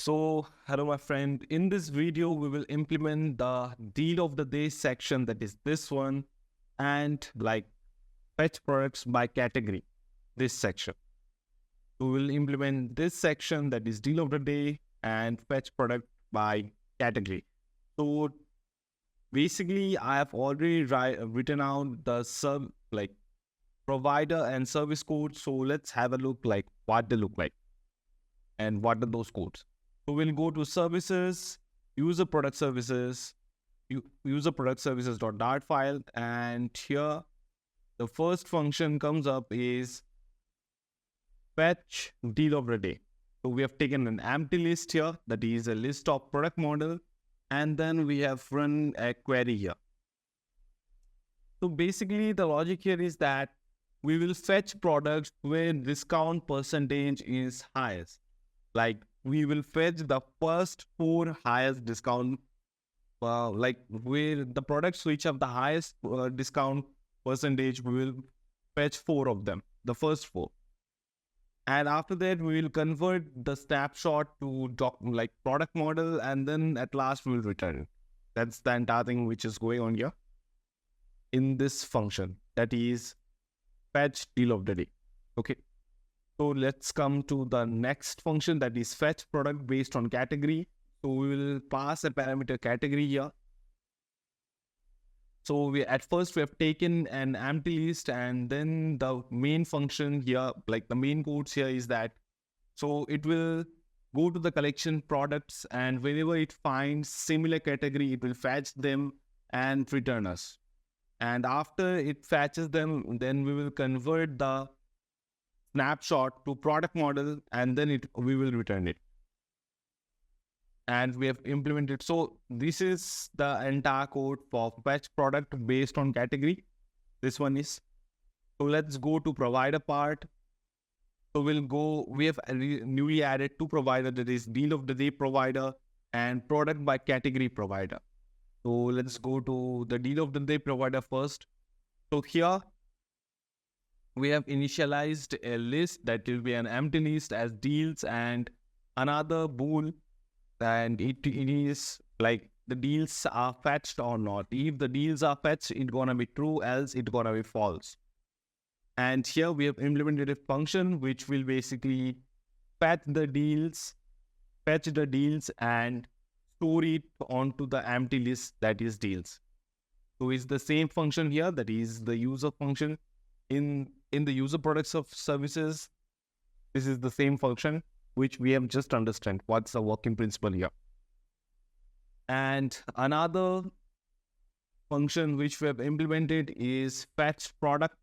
So, hello, my friend. In this video, we will implement the deal of the day section, that is this one, and like fetch products by category, this section. We will implement this section, that is deal of the day, and fetch product by category. So, basically, I have already written out the provider and service codes. So, let's have a look like what they look like and what are those codes. So we'll go to services, user product services, user product services.dart file, and here the first function comes up is fetch deal of the day. So we have taken an empty list here, that is a list of product model, and then we have run a query here. So basically the logic here is that we will fetch products where discount percentage is highest. Like we will fetch the first 4 highest discount, like where the products which have the highest discount percentage, we will fetch 4 of them, the first 4. And after that, we will convert the snapshot to product model, and then at last we will return it. That's the entire thing which is going on here in this function, that is fetch deal of the day. Okay. So let's come to the next function, that is fetch product based on category. So we will pass a parameter category here. So we have taken an empty list, and then the main function here, like the main codes here is that, so it will go to the collection products, and whenever it finds similar category, it will fetch them and return us. And after it fetches them, then we will convert the snapshot to product model, and then we will return it. And we have implemented. So this is the entire code for fetch product based on category. This one is. So let's go to provider part. So we have newly added 2 provider, that is deal of the day provider and product by category provider. So let's go to the deal of the day provider first. So here we have initialized a list that will be an empty list as deals and another bool, and it is like the deals are fetched or not. If the deals are fetched, it's gonna be true, else it's gonna be false. And here we have implemented a function which will basically fetch the deals and store it onto the empty list, that is deals. So it's the same function here, that is the user function. In the user products of services, this is the same function which we have just understand what's the working principle here. And another function which we have implemented is fetch product.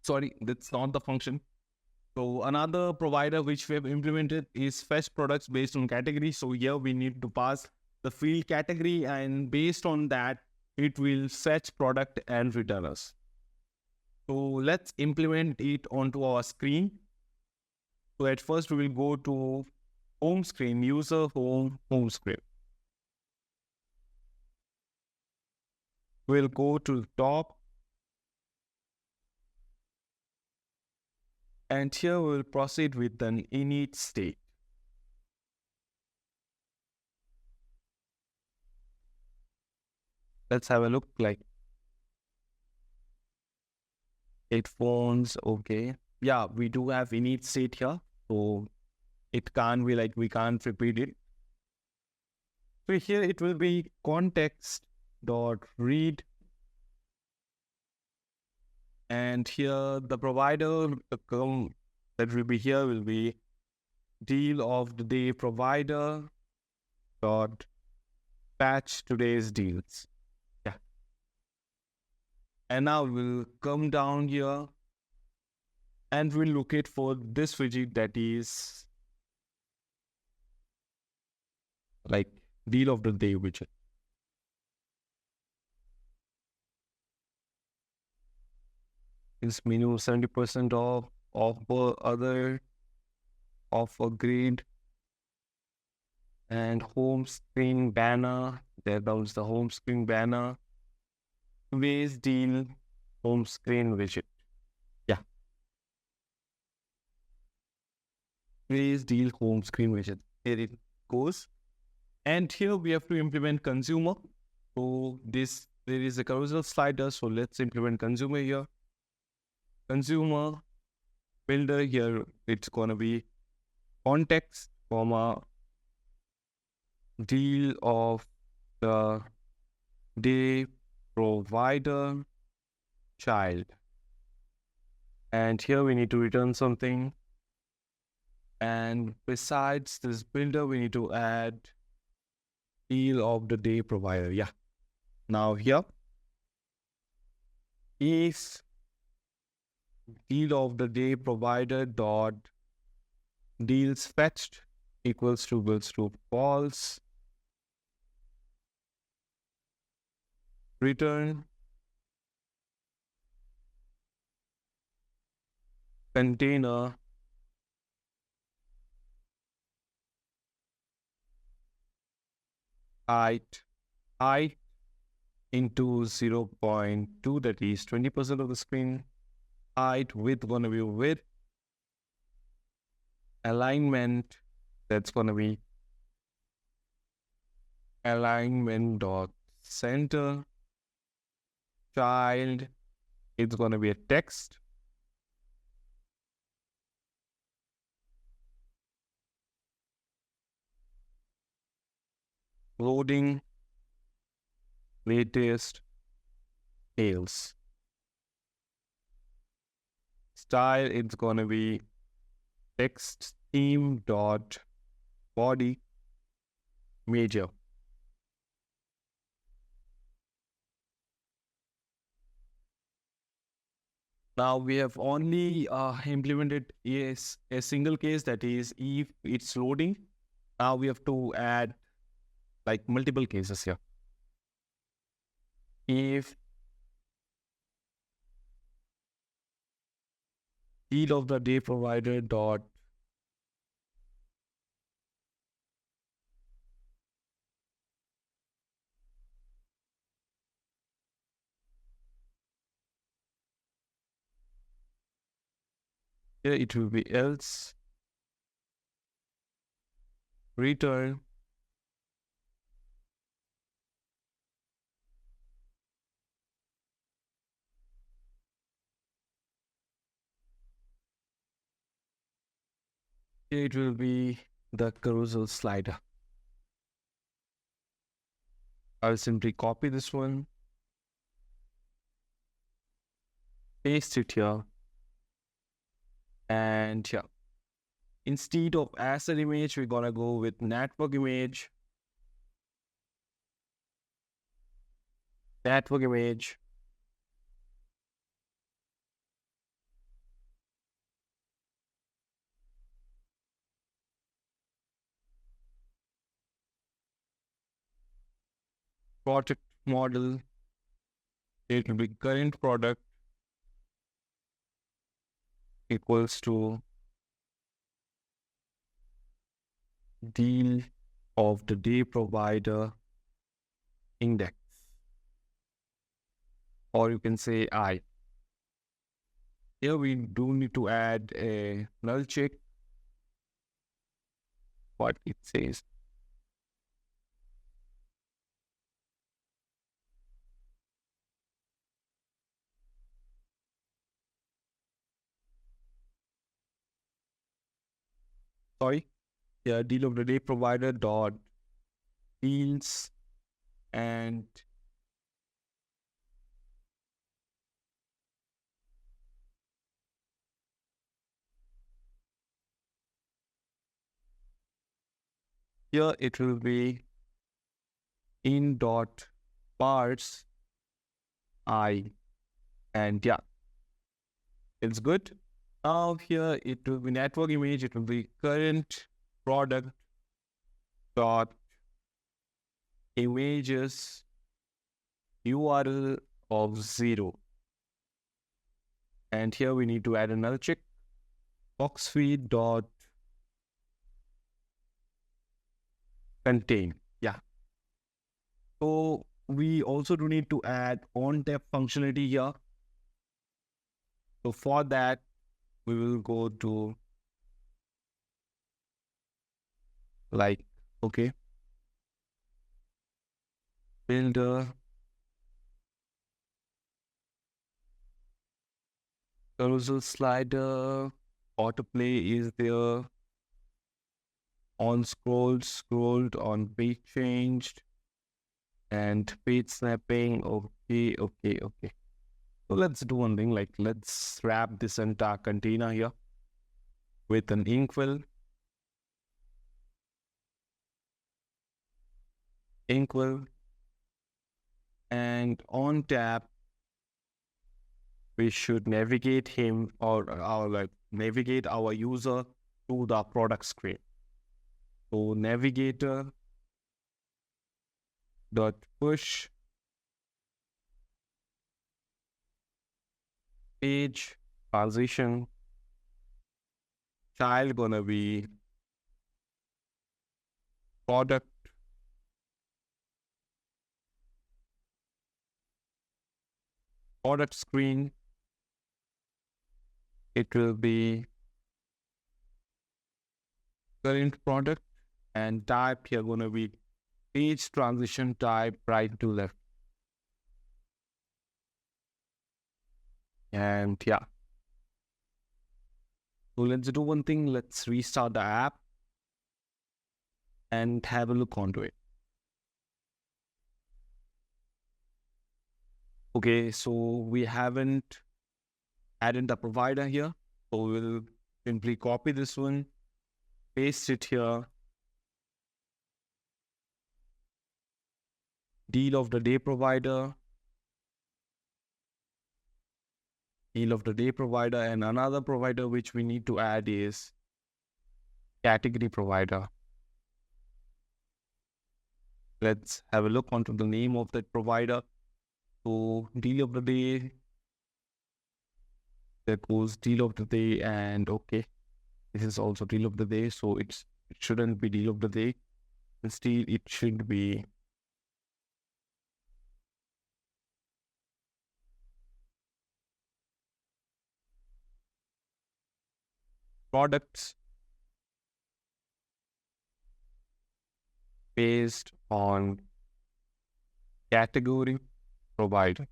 Sorry, that's not the function. So another provider which we have implemented is fetch products based on category. So here we need to pass the field category, and based on that, it will fetch product and return us. So let's implement it onto our screen. So at first we will go to home screen, user home screen. We'll go to the top. And here we'll proceed with an init state. Let's have a look like headphones. Okay. Yeah, we do have init state here. So it can't be like, we can't repeat it. So here it will be context.read. And here the provider that will be here will be deal of the day provider dot patch today's deals. Yeah. And now we'll come down here and we'll locate for this widget, that is like deal of the day widget. Is minimum 70% off other offer grid, and home screen banner. There was the home screen banner. Today's deal home screen widget. Yeah. Raise deal home screen widget. Here it goes. And here we have to implement consumer. So there is a carousel slider. So let's implement consumer here. Consumer builder here. It's gonna be context, comma, deal of the day provider child. And here we need to return something. And besides this builder, we need to add deal of the day provider. Yeah. Now here, if deal of the day provider dot deals fetched equals to false, return container height into 0.2, that is 20% of the screen height. Width gonna be width, alignment, that's gonna be alignment dot center, child, it's gonna be a text, loading latest hails, style, it's gonna be text theme dot body major. Now we have only implemented a single case, that is if it's loading. Now we have to add like multiple cases here. If deal of the day provider dot here it will be else, return here it will be the carousel slider. I'll simply copy this one, paste it here, and here, instead of asset image, we're gonna go with network image. Product model, it will be current product equals to deal of the day provider index, or you can say I. Here we do need to add a null check, what it says. Sorry, here deal of the day provider dot deals, and here it will be in dot parts I, and yeah, it's good. Now here it will be network image, it will be current product dot images URL of 0, and here we need to add a null check, box feed dot contain. Yeah, so we also do need to add on tap functionality here. So for that we will go to like, okay, builder, carousel slider, autoplay is there, on scrolled, on page changed, and page snapping. Okay, okay, okay. So let's do one thing, like let's wrap this entire container here with an inkwell, and on tap, we should navigate him or our like navigate our user to the product screen. So navigator dot push page transition child gonna be product screen. It will be current product, and type here gonna be page transition type right to left. And yeah, so let's do one thing. Let's restart the app and have a look onto it. Okay, so we haven't added the provider here. So we'll simply copy this one, paste it here. Deal of the day provider, and another provider which we need to add is category provider. Let's have a look onto the name of that provider. So deal of the day, there goes deal of the day, and okay, this is also deal of the day. So it shouldn't be deal of the day. Instead, it should be products based on category provider.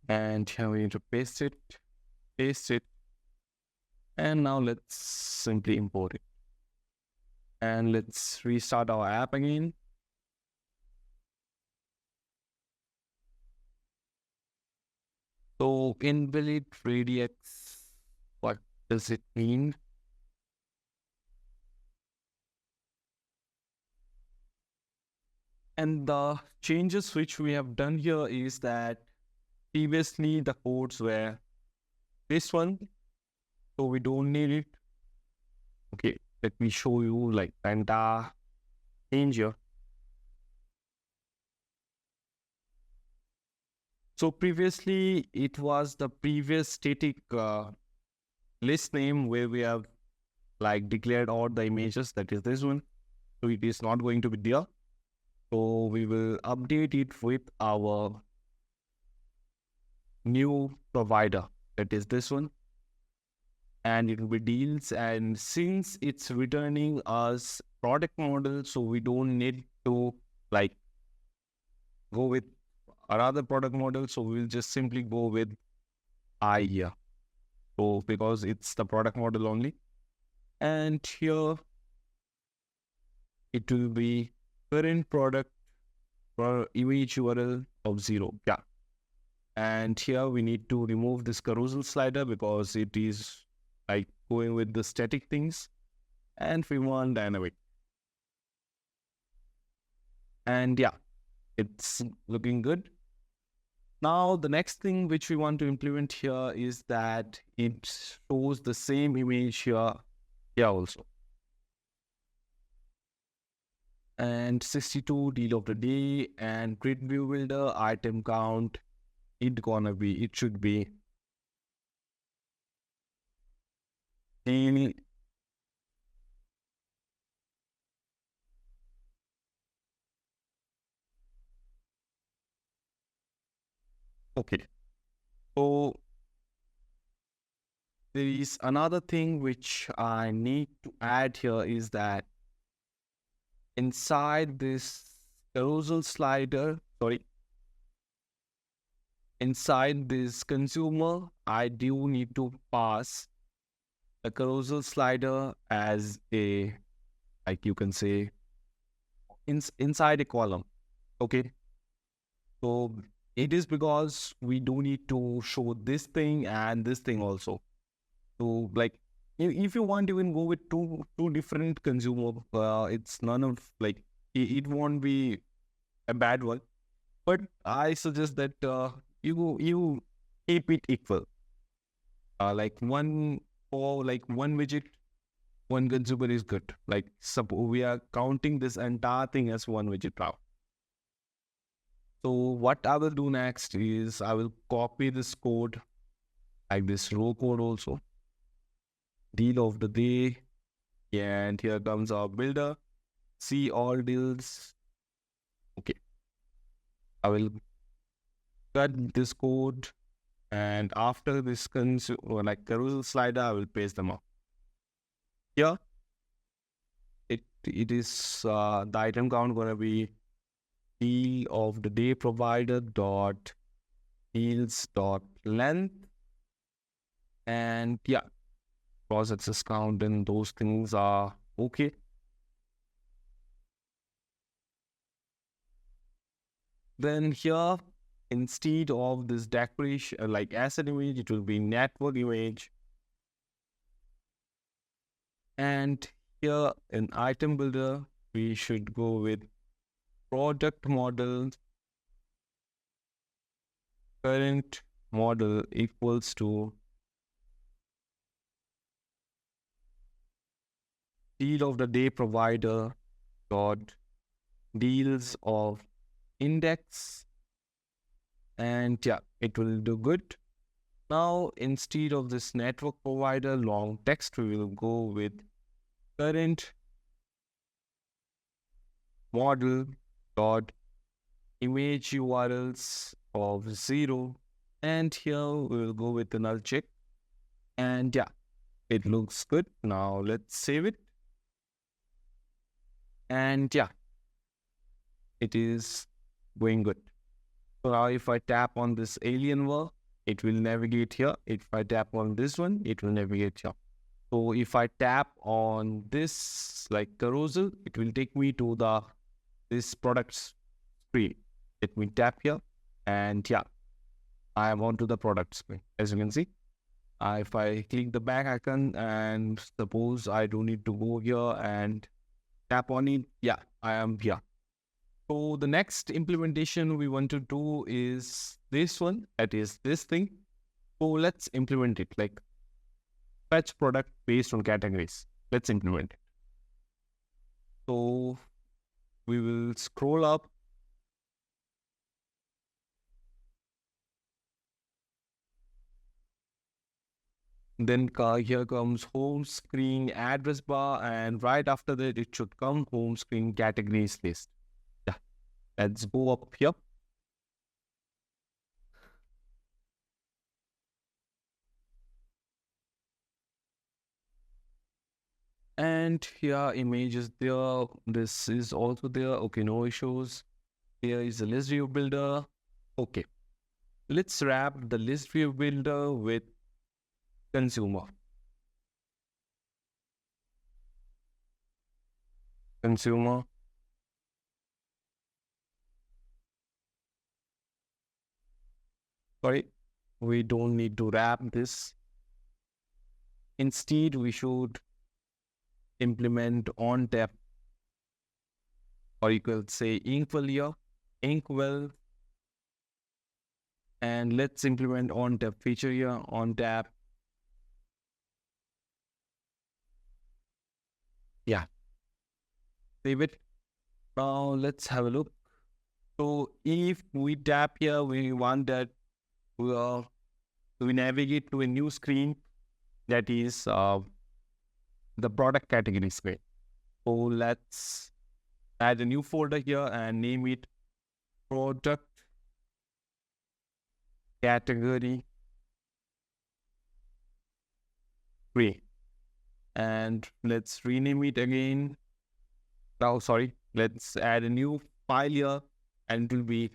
And here we need to paste it, and now let's simply import it. And let's restart our app again. So invalid regex, what does it mean? And the changes which we have done here is that previously the codes were this one, so we don't need it. Okay, let me show you like the entire change here. So previously it was the previous static list name where we have like declared all the images, that is this one. So it is not going to be there. So we will update it with our new provider, that is this one, and it will be deals. And since it's returning us product model, so we don't need to like go with another product model. So we'll just simply go with I here. So because it's the product model only, and here it will be current product for image URL of 0. Yeah. And here we need to remove this carousel slider because it is like going with the static things, and we want dynamic. And yeah, it's looking good. Now the next thing which we want to implement here is that it shows the same image here also. And 62 deal of the day, and grid view builder item count, it should be daily. Okay, so there is another thing which I need to add here is that inside this carousel slider, inside this consumer, I do need to pass the carousel slider as a, like you can say, inside a column. Okay. So it is because we do need to show this thing and this thing also. So like if you want, you can go with two different consumer. It's none of like it won't be a bad one. But I suggest that you keep it equal. Like one for like one widget, one consumer is good. Like suppose we are counting this entire thing as one widget now. So what I will do next is I will copy this code, like this row code also. Deal of the day, and here comes our builder. See all deals. Okay, I will cut this code, and after this like carousel slider, I will paste them up. Here, it is the item count gonna be deal of the day provider dot deals dot length, and yeah, cross access count and those things are okay. Then here, instead of this decoration like asset image, it will be network image. And here in item builder, we should go with product model current model equals to deal of the day provider dot deals of index, and yeah, it will do good. Now instead of this network provider long text, we will go with current model dot image URLs of 0, and here we will go with the null check, and yeah, it looks good. Now let's save it, and yeah, it is going good. So now if I tap on this alien work, it will navigate here. If I tap on this one, it will navigate here. So if I tap on this like carousel, it will take me to this products screen. Let me tap here, and yeah, I am onto the product screen. As you can see, if I click the back icon and suppose I do need to go here and tap on it, yeah, I am here. So the next implementation we want to do is this one, that is this thing. So let's implement it, like fetch product based on categories. Let's implement it. So we will scroll up. Then here comes home screen address bar, and right after that it should come home screen categories list. Yeah, let's go up here. And here image is there. This is also there. Okay, no issues. Here is the list view builder. Okay, let's wrap the list view builder with consumer. Consumer. Sorry, we don't need to wrap this. Instead, we should implement on tap, or you could say inkwell here, inkwell, and let's implement on tap feature here, on tap. Yeah, save it. Now let's have a look. So if we tap here, we want that we navigate to a new screen, that is the product category screen. So let's add a new folder here and name it product category Great. And let's rename it again. Now, sorry, let's add a new file here, and it will be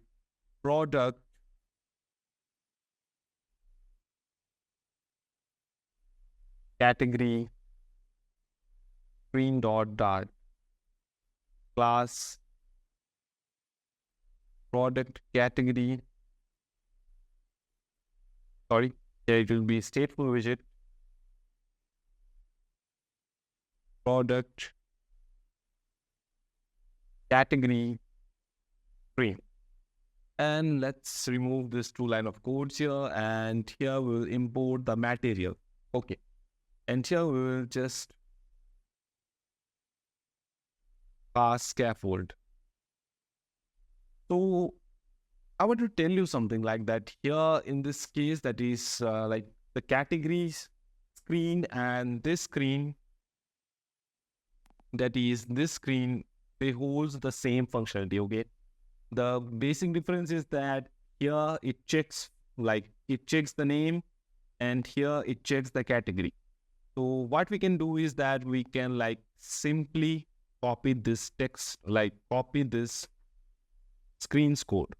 product category screen dot class product category. Sorry, here it will be stateful widget product category screen. And let's remove this two line of codes here, and here we'll import the material. Okay, and here we will just pass scaffold. So I want to tell you something like that here in this case, that is like the categories screen and this screen, that is this screen, they holds the same functionality. Okay, the basic difference is that here it checks the name, and here it checks the category. So what we can do is that we can simply copy this text, copy this screen's code.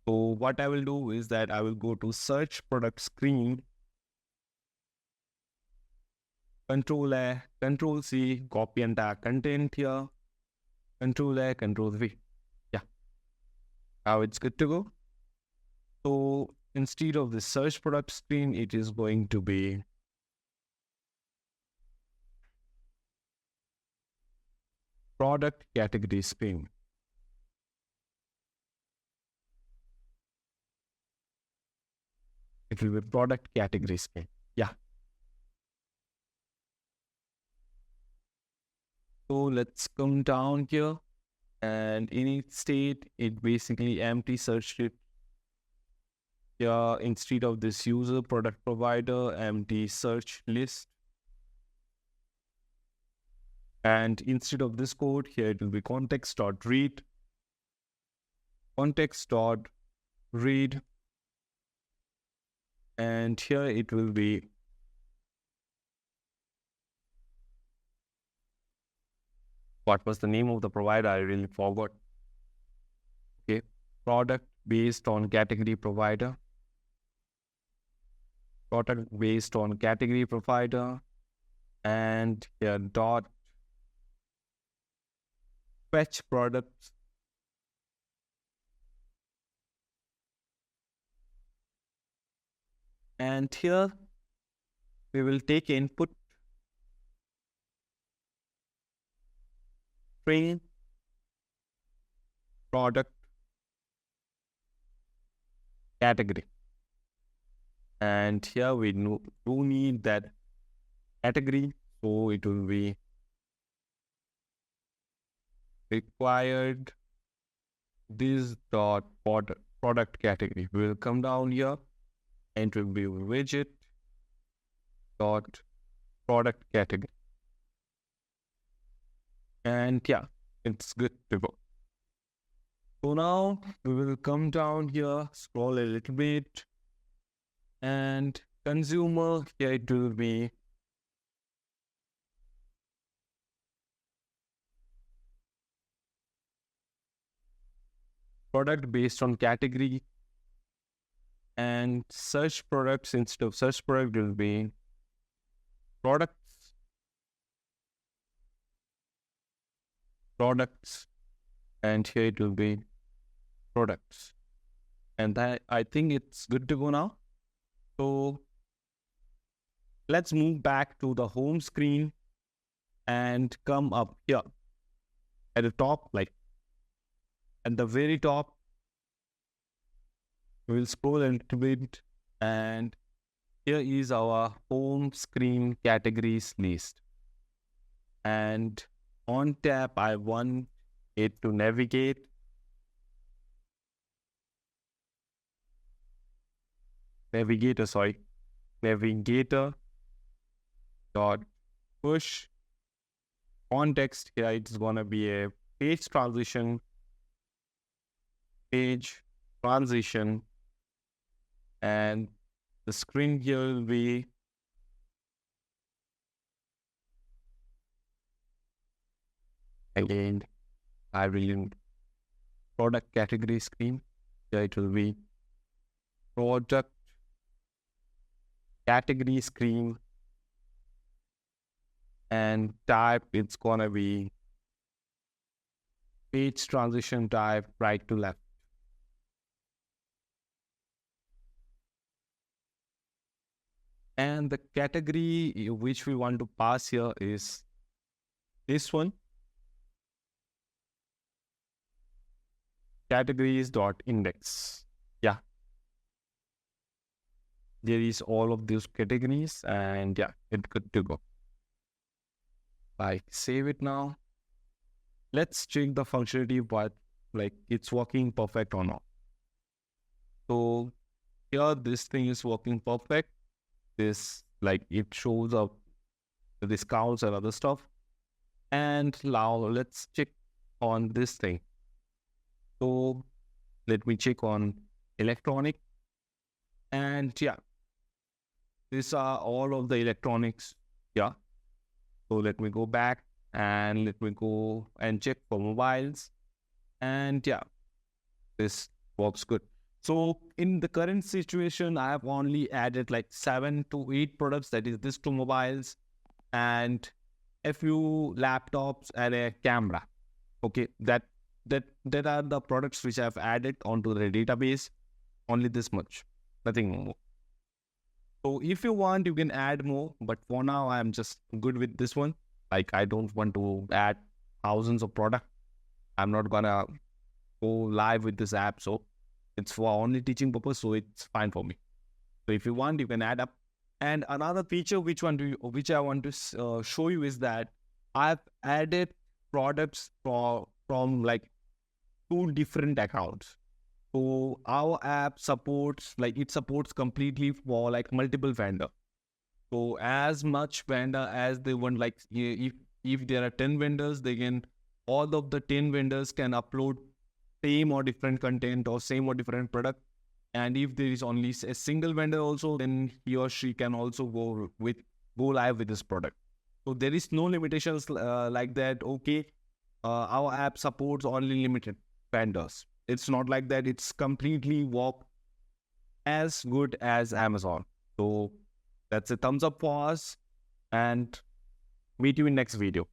So what I will do is that I will go to search product screen, Control A, Control C, copy entire content here, Control A, Control V. Yeah, now it's good to go. So instead of the search product screen, it is going to be product category screen. It will be product category screen. Yeah. So let's come down here, and in its state, it basically empty search it. Here, instead of this user product provider, empty search list. And instead of this code, here it will be context.read, context.read, and here it will be what was the name of the provider? I really forgot. Okay, product based on category provider. Product based on category provider, and here dot fetch products. And here we will take input string product category. And here we do need that category, so it will be required this dot product category. We will come down here, and it will be widget dot product category. And yeah, it's good to go. So now we will come down here, scroll a little bit, and consumer, here it will be product based on category, and search products, instead of search product, it will be products, and here it will be products. And that, I think it's good to go now. So let's move back to the home screen and come up here at the top, at the very top. We'll scroll a little bit, and here is our home screen categories list. And on tab, I want it to navigate. Navigator dot push context. Here it's gonna be a page transition, and the screen here will be, Again, I will use product category screen. Here it will be product category screen, and type, it's gonna be page transition type, right to left. And the category which we want to pass here is this one, categories.index. Yeah, there is all of these categories, and yeah, it's good to go. Like, save it now. Let's check the functionality, but like it's working perfect or not. So here, this thing is working perfect. This, like, it shows up the discounts and other stuff. And now let's check on this thing. So let me check on electronic, and yeah, these are all of the electronics. Yeah. So let me go back and let me go and check for mobiles. And yeah, this works good. So in the current situation, I have only added like 7 to 8 products, that is this 2 mobiles and a few laptops and a camera. Okay, that are the products which I've added onto the database. Only this much, nothing more. So if you want, you can add more, but for now I'm just good with this one. Like, I don't want to add thousands of products. I'm not gonna go live with this app, so it's for only teaching purpose, so it's fine for me. So if you want, you can add up. And another feature which I want to show you is that I've added products from like 2 different accounts. So our app supports, like, it supports completely for like multiple vendor. So as much vendor as they want, like if there are 10 vendors, they can, all of the 10 vendors can upload same or different content or same or different product. And if there is only a single vendor also, then he or she can also go live with this product. So there is no limitations like that. Okay, our app supports only limited vendors. It's not like that. It's completely work as good as Amazon. So that's a thumbs up for us, and meet you in next video.